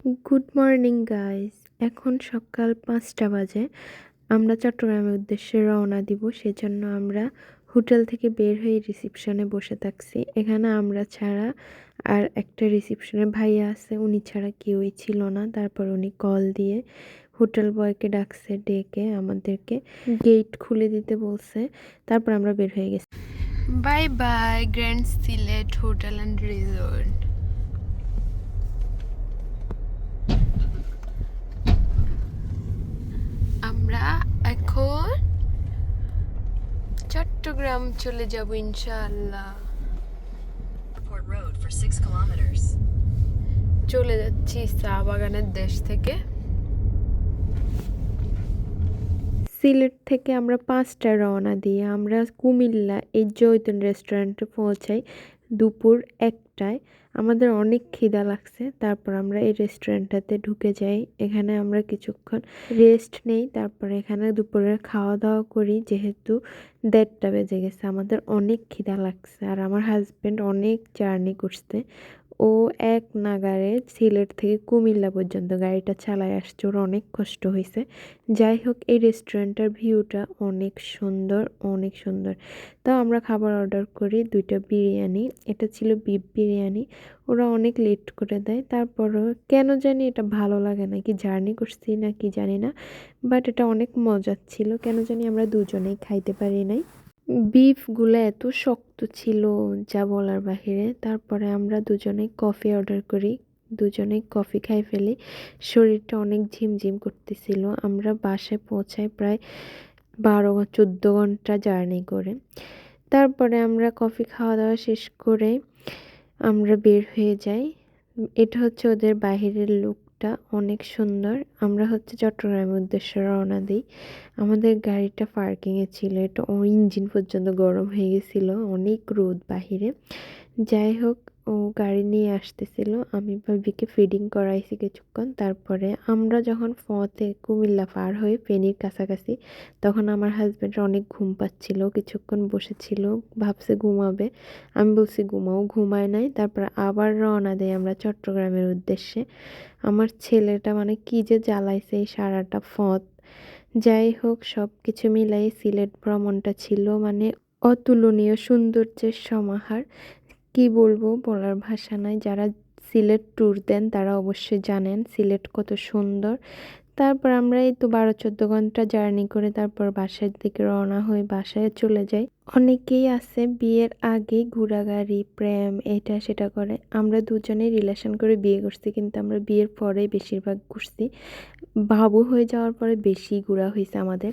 Good morning guys. এখন সকাল 5টা বাজে। আমরা চট্টগ্রামের উদ্দেশ্যে রওনা দিব, সেজন্য আমরা হোটেল থেকে বের হয়ে রিসিপশনে বসে থাকছি। এখানে আমরা ছাড়া আর একটা রিসিপশনের ভাইয়া আছে, উনি ছাড়া কেউই ছিল না। তারপর উনি কল দিয়ে হোটেল বয়কে ডাকছে, ডেকে আমাদেরকে গেট খুলে দিতে বলছে। তারপর আমরা বের হয়ে গেছি। Bye bye grand Sylhet hotel and resort. আমরা এখন চট্টগ্রাম চলে যাব ইনশাআল্লাহ। চলে যাচ্ছি চা বাগানের দেশ থেকে। সিলেট থেকে আমরা 5টায় রওনা দিয়ে আমরা কুমিল্লা এই জৈতুন রেস্টুরেন্টে পৌঁছাই দুপুর 1টায়। আমাদের অনেক খিদা লাগছে, তারপর আমরা এই রেস্টুরেন্টটাতে ঢুকে যাই। এখানে আমরা কিছুক্ষণ রেস্ট নেই, তারপরে এখানে দুপুরের খাওয়া দাওয়া করি। যেহেতু 1:30 বেজে গেছে, আমাদের অনেক খিদা লাগছে। আর আমার হাজব্যান্ড অনেক জার্নি করছে, ও এক নাগাড়ে সিলেট থেকে কুমিল্লা পর্যন্ত গাড়িটা চালায় আসছে, ওর অনেক কষ্ট হয়েছে। যাই হোক, এই রেস্টুরেন্টের ভিউটা অনেক সুন্দর, অনেক সুন্দর। তো আমরা খাবার অর্ডার করি 2টা বিরিয়ানি। এটা ছিল বিফ বিরিয়ানি। ওরা অনেক লেট করে দেয়, তারপরও কেন জানি এটা ভালো লাগে না, কি জার্নি করছি না কি জানি না, বাট এটা অনেক মজার ছিল। কেন জানি আমরা দুজনেই খাইতে পারি নাই। বিফগুলো এত শক্ত ছিল যা বলার বাহিরে। তারপরে আমরা দুজনেই কফি অর্ডার করি, দুজনেই কফি খাই ফেলি। শরীরটা অনেক ঝিমঝিম করতেছিল। আমরা বাসায় পৌঁছাই প্রায় 12-14 ঘন্টা জার্নি করে। তারপরে আমরা কফি খাওয়া দাওয়া শেষ করে আমরা বের হয়ে যাই। এটা হচ্ছে ওদের বাহিরের লুকটা, অনেক সুন্দর। আমরা হচ্ছে চট্টগ্রামের উদ্দেশ্যে রওনা দিই। আমাদের গাড়িটা পার্কিংয়ে ছিল, এটা ইঞ্জিন পর্যন্ত গরম হয়ে গেছিলো, অনেক রোদ বাহিরে। যাই হোক, ও গাড়ি নিয়ে আসতেছিল, আমি ভাবিকে ফিডিং করাইছি কিছুক্ষণ। তারপরে আমরা যখন পথে কুমিল্লা পার হয়ে ফেনীর কাছাকাছি, তখন আমার হাজব্যান্ড অনেক ঘুম পাচ্ছিল, কিছুক্ষণ বসেছিল, ভাবছে ঘুমাবে। আমি বলছি ঘুমাও, ঘুমায় নাই। তারপর আবার রওনা দেই আমরা চট্টগ্রামের উদ্দেশ্যে। আমার ছেলেটা মানে কি যে জ্বালাইছে এই সারাটা পথ। যাই হোক, সব কিছু মিলাই সিলেট ভ্রমণটা ছিল মানে অতুলনীয় সৌন্দর্যের সমাহার। কি বলবো, বলার ভাষা নাই। যারা সিলেট ট্যুর দেন তারা অবশ্যই জানেন সিলেট কত সুন্দর। তারপর আমরা এই তো 12-14 ঘন্টা জার্নি করে তারপর বাসার দিকে রওনা হয়ে বাসায় চলে যাই। অনেকেই আছে বিয়ের আগে ঘোরাঘুরি প্রেম এটা সেটা করে। আমরা দুজনেই রিলেশন করে বিয়ে করছি, কিন্তু আমরা বিয়ের পরেই বেশিরভাগ ঘুরছি। বাবু হয়ে যাওয়ার পরে বেশি ঘোরা হয়েছে আমাদের।